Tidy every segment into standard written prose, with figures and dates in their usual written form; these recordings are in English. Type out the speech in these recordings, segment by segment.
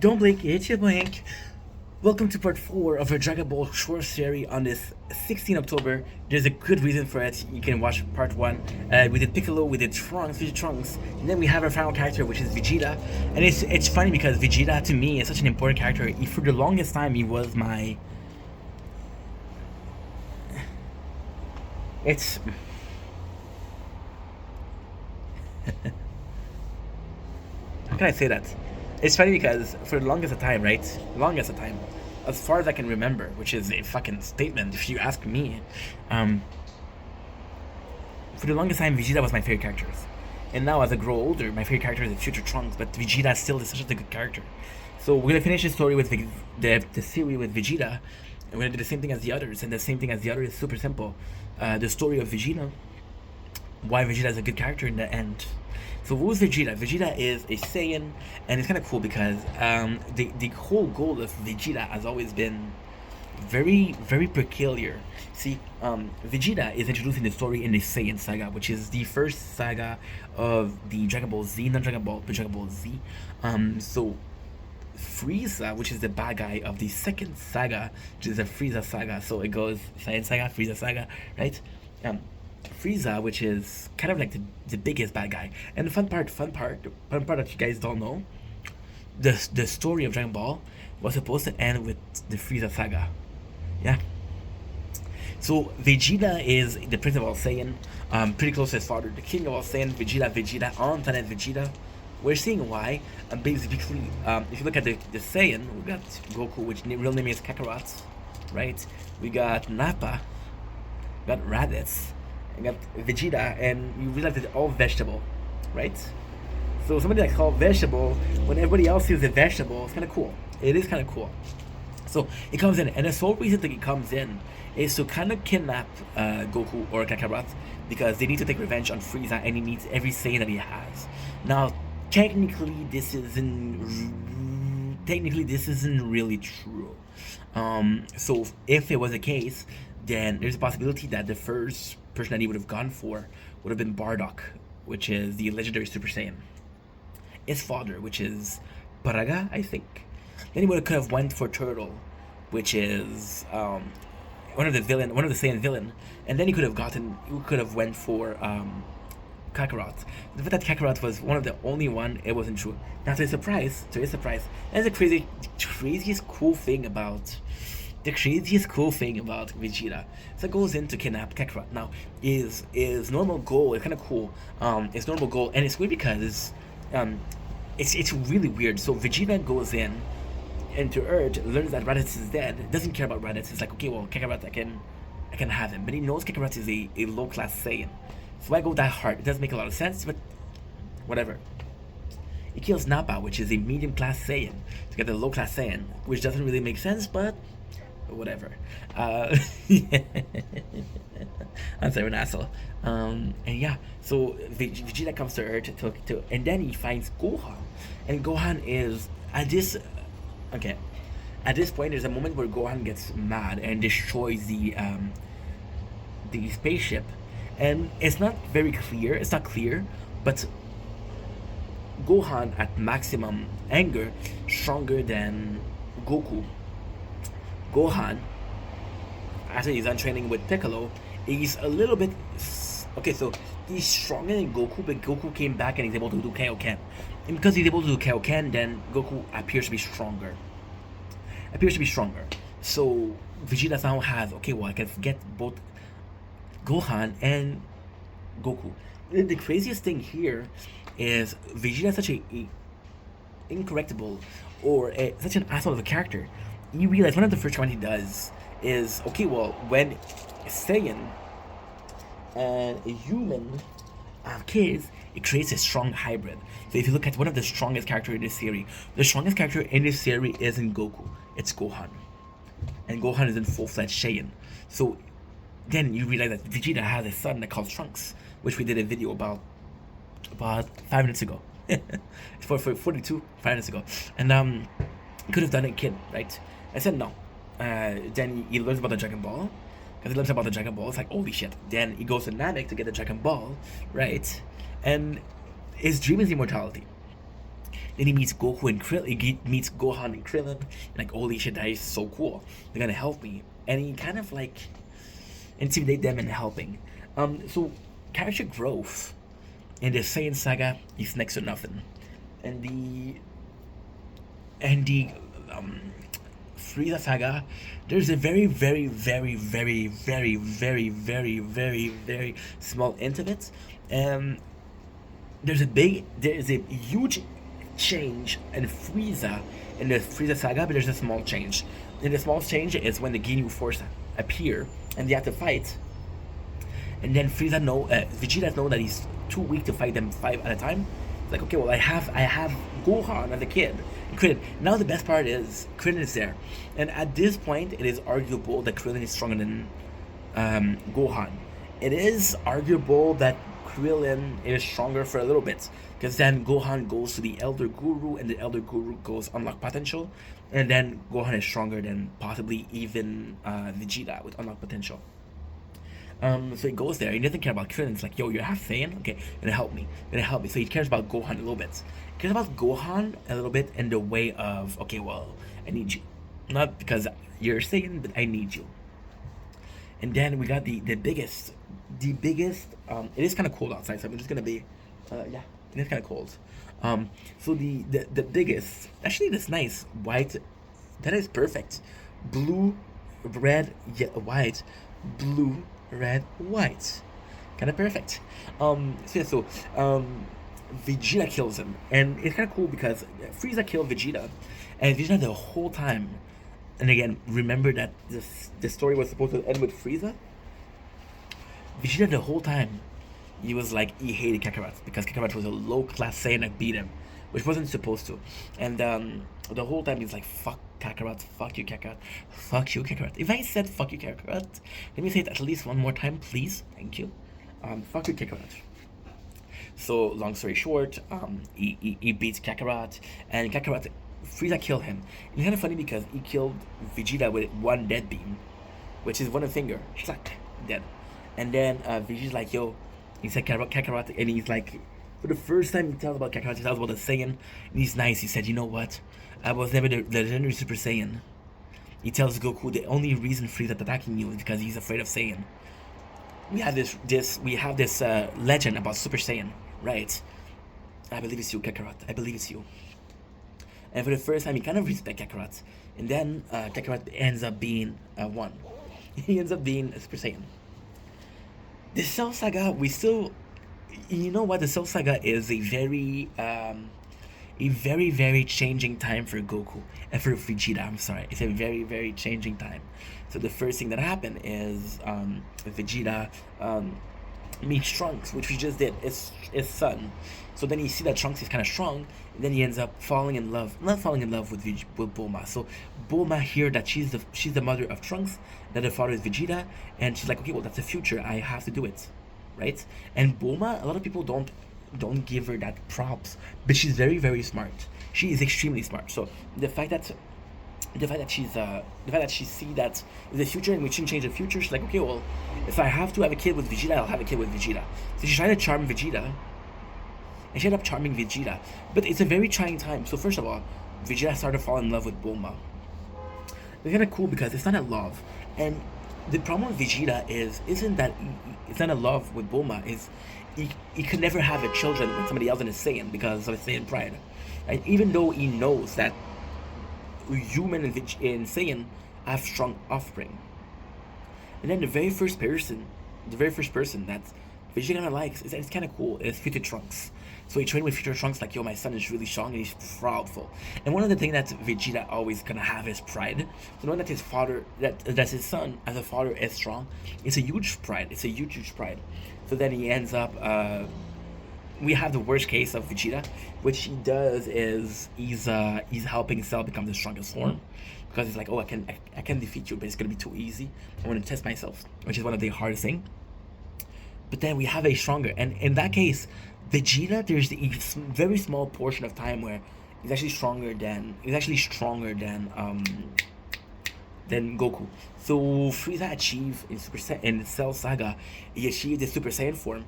Don't blink, it's your blink. Welcome to part 4 of our Dragon Ball short series on this 16 October. There's a good reason for it. You can watch part 1. We did Piccolo, we did Trunks, and then we have our final character, which is Vegeta. And it's funny because Vegeta, to me, is such an important character. For the longest time, he was my... It's... How can I say that? It's funny because for the longest of time, right? Longest of time, as far as I can remember, which is a fucking statement if you ask me. For the longest time, Vegeta was my favorite character. And now as I grow older, my favorite character is Future Trunks, but Vegeta still is such a good character. So we're gonna finish the story with the series with Vegeta, and we're gonna do the same thing as the others, and the same thing as the others is super simple. The story of Vegeta, why Vegeta is a good character in the end. So who's Vegeta? Vegeta is a Saiyan, and it's kind of cool because the whole goal of Vegeta has always been very, very peculiar. See, Vegeta is introduced in the story in the Saiyan saga, which is the first saga of the Dragon Ball Z, not Dragon Ball, but Dragon Ball Z. So Frieza, which is the bad guy of the second saga, which is the Frieza saga. So it goes Saiyan saga, Frieza saga, right? Frieza, which is kind of like the biggest bad guy. And the fun part that you guys don't know, the story of Dragon Ball was supposed to end with the Frieza saga. Yeah. So Vegeta is the Prince of all Saiyan, pretty close to his father, the King of all Saiyan, Vegeta, on planet Vegeta. We're seeing why. Basically, if you look at the Saiyan, we got Goku, which real name is Kakarot, right? We got Nappa, we got Raditz, we got Vegeta, and you realize it's all vegetable, right? So somebody that's called vegetable, when everybody else sees a vegetable, it's kind of cool. It is kind of cool. So it comes in, and the sole reason that it comes in is to kind of kidnap Goku or Kakarot because they need to take revenge on Frieza, and he needs every Saiyan that he has. Now, technically, this isn't really true. So if it was the case, then there's a possibility that the first person that he would have gone for would have been Bardock, which is the legendary Super Saiyan. His father, which is Paraga, I think. Then he could have went for Turtle, which is one of the Saiyan villain, and then he could have went for Kakarot. The fact that Kakarot was one of the only one, it wasn't true. Now to his surprise, that's the craziest cool thing about Vegeta. So it goes in to kidnap Kakarot. Now his normal goal is kind of cool. His normal goal, and it's weird because it's really weird. So Vegeta goes in into Earth, learns that Raditz is dead, doesn't care about Raditz. It's like, okay, well, Kakarot, I can have him, but he knows Kakarot is a low class Saiyan. So why go that hard? It doesn't make a lot of sense, but whatever. He kills Nappa, which is a medium class Saiyan, to get the low class Saiyan, which doesn't really make sense, but whatever. I'm sorry, an asshole. And yeah, so Vegeta comes to Earth and then he finds Gohan, and Gohan is at this point. There's a moment where Gohan gets mad and destroys the spaceship, and it's not clear, but Gohan at maximum anger, stronger than Goku. Gohan, after he's done training with Piccolo, he's a little bit... Okay, so he's stronger than Goku, but Goku came back and he's able to do Kaioken. And because he's able to do Kaioken, then Goku appears to be stronger. So Vegeta now has, okay, well, I can get both Gohan and Goku. The craziest thing here is Vegeta is such a incorrectable or such an asshole of a character. You realize one of the first comments he does is, okay, well, when a Saiyan and a human have kids, it creates a strong hybrid. So if you look at one of the strongest characters in this series, the strongest character in this series isn't Goku, it's Gohan. And Gohan is in full-fledged Saiyan. So then you realize that Vegeta has a son that calls Trunks, which we did a video about 5 minutes ago. for 42 5 minutes ago. And could have done a kid, right? I said no. Then he learns about the Dragon Ball. Because he learns about the Dragon Ball, it's like, holy shit. Then he goes to Namek to get the Dragon Ball, right? And his dream is immortality. Then he meets Goku and Krillin. He meets Gohan and Krillin. And like, holy shit, that is so cool. They're gonna help me. And he kind of like intimidate them into helping. So character growth in the Saiyan saga is next to nothing. And the Frieza saga, there's a very, very, very, very, very, very, very, very, very small end of it. And there's a huge change in Frieza in the Frieza saga, but there's a small change. And the small change is when the Ginyu Force appear and they have to fight. And then Vegeta know that he's too weak to fight them 5 at a time. It's like, okay, well, I have Gohan as a kid. And Krillin. Now the best part is Krillin is there, and at this point, it is arguable that Krillin is stronger than Gohan. It is arguable that Krillin is stronger for a little bit, because then Gohan goes to the Elder Guru, and the Elder Guru goes unlock potential, and then Gohan is stronger than possibly even Vegeta with unlock potential. So he goes there. He doesn't care about Krillin. It's like, yo, you're half Saiyan? Okay, gonna help me. So he cares about Gohan a little bit. He cares about Gohan a little bit in the way of, okay, well, I need you. Not because you're Saiyan, but I need you. And then we got the biggest, it is kind of cold outside, so I'm just gonna be, yeah, it is kind of cold. So the biggest, actually that's nice, white, that is perfect. Blue, red, white, blue, red, white, kind of perfect. Vegeta kills him, and it's kind of cool because Frieza killed Vegeta, and Vegeta the whole time. And again, remember that the story was supposed to end with Frieza. Vegeta the whole time, he was like, he hated Kakarot because Kakarot was a low class Saiyan that beat him, which wasn't supposed to. And the whole time he's like, fuck Kakarot, fuck you Kakarot, fuck you Kakarot. If I said fuck you Kakarot, let me say it at least one more time, please. Thank you. Fuck you Kakarot. So long story short, he beats Kakarot, and Frieza killed him. And it's kind of funny because he killed Vegeta with one dead beam, which is one finger. He's like dead. And then Vegeta's like, yo, he said Kakarot, and he's like, for the first time he tells about Kakarot, he tells about the Saiyan, and he's nice. He said, you know what? I was never the legendary Super Saiyan. He tells Goku the only reason Frieza's attacking you is because he's afraid of Saiyan. We have this legend about Super Saiyan, right? I believe it's you, Kakarot. I believe it's you. And for the first time, he kind of respects Kakarot, and then Kakarot ends up being one. He ends up being a Super Saiyan. The Cell Saga, you know what? The Cell Saga is a very, very changing time for Goku and for Vegeta. I'm sorry, it's a very, very changing time. So the first thing that happened is Vegeta meets Trunks, which we just did. It's his son. So then you see that Trunks is kind of strong, and then he ends up falling in love with Bulma. So Bulma hear that she's the mother of Trunks, that her father is Vegeta, and she's like, okay, well that's the future. I have to do it, right? And Bulma, a lot of people don't give her that props, but she's very, very smart. She is extremely smart. So the fact that she see that the future and we shouldn't change the future, she's like, okay, well, if I have to have a kid with Vegeta, I'll have a kid with Vegeta. So she's trying to charm Vegeta, and she ended up charming Vegeta. But it's a very trying time. So first of all, Vegeta started to fall in love with Bulma. It's kind of cool because it's not a love, and the problem with Vegeta isn't that it's not a love with Bulma. Is he could never have a children with somebody else in his Saiyan because of his Saiyan pride. And even though he knows that human and Saiyan have strong offspring. And then the very first person that Vegeta kind of likes, it's kind of cool, is Future Trunks. So he trained with Future Trunks like, yo, my son is really strong and he's proudful. And one of the things that Vegeta always gonna have is pride. So knowing that his father, that his son as a father is strong, it's a huge pride. It's a huge pride. So then he ends up, we have the worst case of Vegeta, which he does is he's helping Cell become the strongest form, because he's like, oh, I can defeat you, but it's gonna be too easy. I want to test myself, which is one of the hardest things. But then we have a stronger, and in that case, Vegeta, there's a very small portion of time where he's actually stronger than Goku. So Frieza achieved in Cell Saga, he achieved the Super Saiyan form.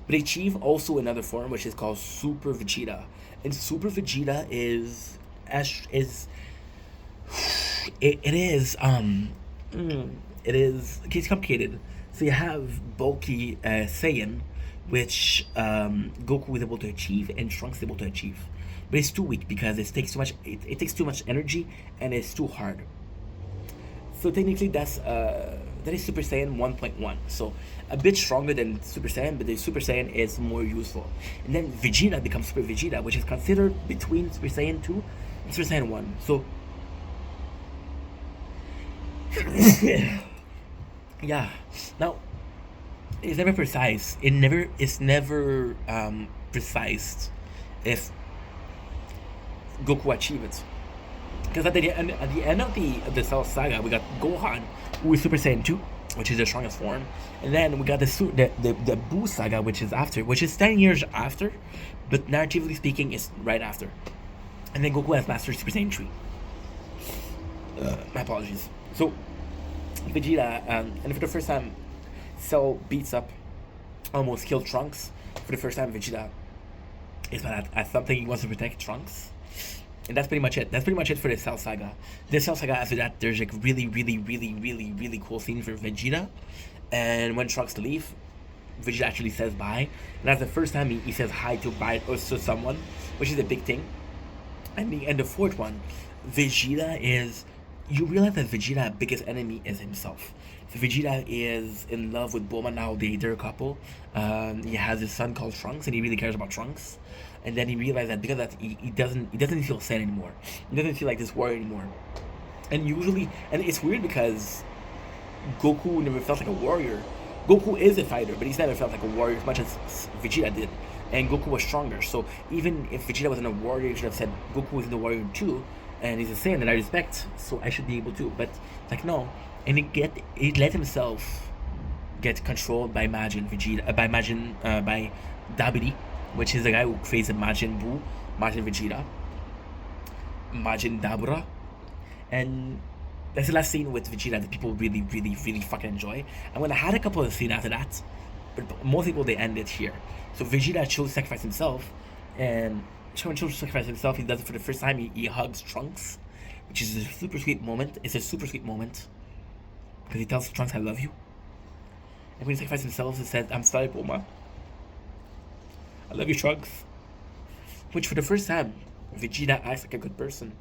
But they achieve also another form which is called Super Vegeta, and Super Vegeta is it is it is it's complicated. So you have bulky Saiyan, which Goku is able to achieve and Trunks is able to achieve, but it's too weak because it takes too much energy and it's too hard. So technically, that is Super Saiyan 1.1. So a bit stronger than Super Saiyan, but the Super Saiyan is more useful. And then Vegeta becomes Super Vegeta, which is considered between Super Saiyan 2 and Super Saiyan 1. So yeah. Now it's never precise. It's never precise if Goku achieves it. Because at the end of the Cell Saga, we got Gohan, who is Super Saiyan 2, which is the strongest form, and then we got the Buu Saga, which is 10 years after, but narratively speaking, it's right after. And then Goku has mastered Super Saiyan 3. My apologies. So Vegeta, and for the first time, Cell beats up, almost killed Trunks. For the first time, Vegeta is mad at something. He wants to protect Trunks. And that's pretty much it. That's pretty much it for the Cell Saga. The Cell Saga, after that, there's like really cool scene for Vegeta. And when Trunks leave, Vegeta actually says bye. And that's the first time he says hi to someone, which is a big thing. And the fourth one, Vegeta is... You realize that Vegeta's biggest enemy is himself. So Vegeta is in love with Bulma now. They're a couple. He has his son called Trunks, and he really cares about Trunks. And then he realized that because of that he doesn't feel sad anymore. He doesn't feel like this warrior anymore. And it's weird because Goku never felt like a warrior. Goku is a fighter, but he's never felt like a warrior as much as Vegeta did. And Goku was stronger. So even if Vegeta wasn't a warrior, you should have said Goku isn't a warrior too. And he's a Saiyan that I respect, so I should be able to. But like no, and he let himself get controlled by Majin Vegeta, by Dabiri, which is the guy who creates a Majin Buu, Majin Vegeta, Majin Dabura, and that's the last scene with Vegeta that people really fucking enjoy. I'm gonna add a couple of scenes after that, but most people they end it here. So Vegeta chose to sacrifice himself, and when Trunks sacrifices himself, he does it for the first time. He hugs Trunks, which is a super sweet moment. It's a super sweet moment because he tells Trunks, "I love you." And when he sacrifices himself, he says, "I'm sorry, Bulma. I love you, Trunks." Which, for the first time, Vegeta acts like a good person.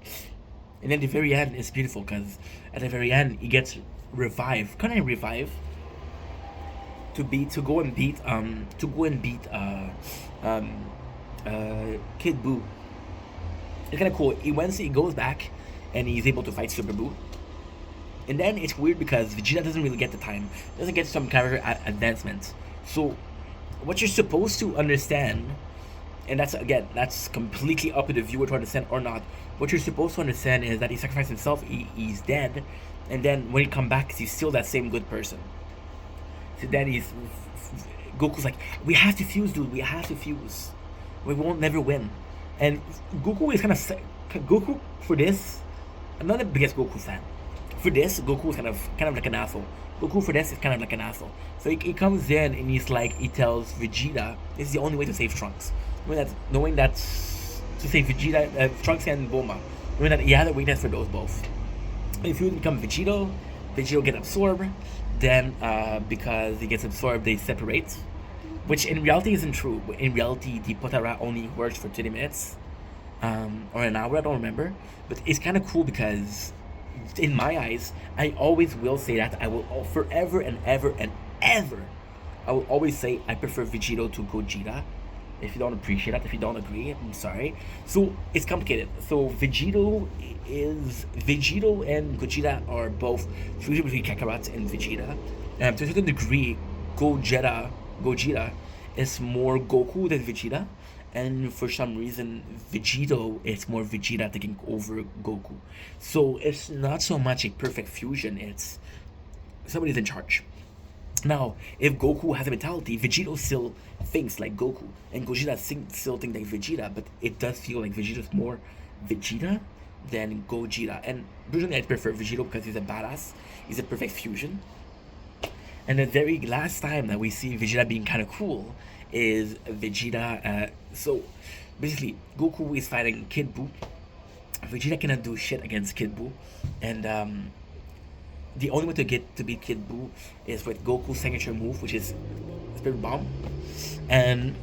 And then the very end is beautiful because at the very end he gets revived, kind of revived, to go and beat Kid Buu. It's kind of cool. He goes back and he's able to fight Super Buu. And then it's weird because Vegeta doesn't really get the time, doesn't get some character advancement. So what you're supposed to understand, and that's completely up to the viewer to understand or not. What you're supposed to understand is that he sacrificed himself, he's dead, and then when he comes back, he's still that same good person. So then Goku's like, we have to fuse, dude. We have to fuse. We won't never win. And Goku is Goku for this. I'm not the biggest Goku fan. For this, Goku is kind of like an asshole. Goku for this is kind of like an asshole. So he comes in and he tells Vegeta this is the only way to save Trunks. Knowing that to save Vegeta, Trunks and Bulma, knowing that he had a weakness for those both. If you become Vegeta get absorbed. Then because he gets absorbed, they separate. Which in reality isn't true. In reality, the Potara only works for 30 minutes. Or an hour, I don't remember. But it's kind of cool because, in my eyes, I always will say that I will forever and ever, I will always say I prefer Vegeta to Gogeta. If you don't appreciate that, if you don't agree, I'm sorry. So, it's complicated. So, Vegeta and Gogeta are both fusion between Kakarot and Vegeta. To a certain degree, Gogeta is more Goku than Vegeta, and for some reason Vegito is more Vegeta taking over Goku. So it's not so much a perfect fusion, it's somebody's in charge. Now, if Goku has a mentality, Vegito still thinks like Goku, and Gogeta still thinks like Vegeta, but it does feel like Vegeta's more Vegeta than Gogeta. And personally, I prefer Vegito because he's a badass, he's a perfect fusion. And the very last time that we see Vegeta being kind of cool is Vegeta. So basically, Goku is fighting Kid Buu. Vegeta cannot do shit against Kid Buu, and the only way to get to beat Kid Buu is with Goku's signature move, which is Spirit Bomb, and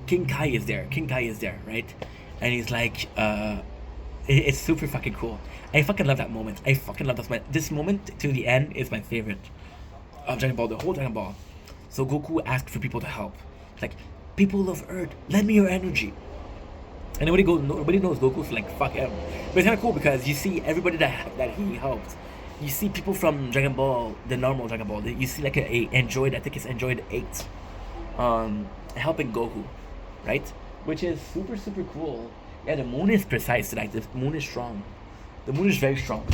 King Kai is there. King Kai is there, right? And he's like, it's super fucking cool. I fucking love that moment. I fucking love this moment. This moment to the end is my favorite of Dragon Ball, the whole Dragon Ball. So Goku asked for people to help. Like, people of Earth, lend me your energy. And nobody knows Goku's like, fuck him. But it's kind of cool because you see everybody that he helped. You see people from Dragon Ball, the normal Dragon Ball. You see like a Android, I think it's Android 8, helping Goku, right? Which is super, super cool. Yeah, the moon is precise tonight. The moon is strong. The moon is very strong.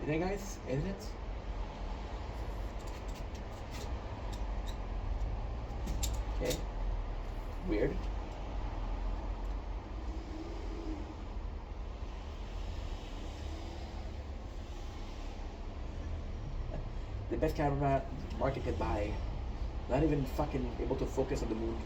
Isn't it, guys? Isn't it? Okay. Weird. The best camera market could buy. Not even fucking able to focus on the moon.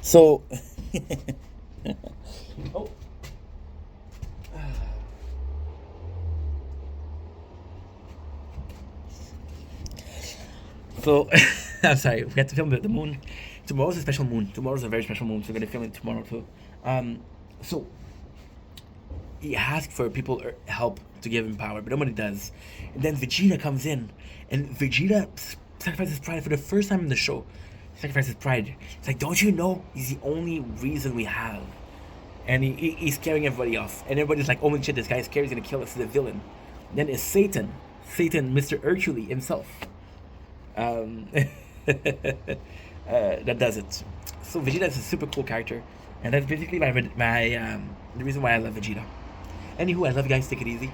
So, oh, so I'm sorry. We have to film the moon. Tomorrow's a special moon. Tomorrow's a very special moon. So we're gonna film it tomorrow too. So he asked for people help to give him power, but nobody does. And then Vegeta comes in, and Vegeta sacrifices pride for the first time in the show. Sacrifices pride. It's like, don't you know he's the only reason we have? And he's scaring everybody off. And everybody's like, oh my shit, this guy's scary, he's gonna kill us, he's the villain. Then it's Satan, Mr. Hercules himself, that does it. So Vegeta is a super cool character, and that's basically my the reason why I love Vegeta. Anywho, I love you guys. Take it easy.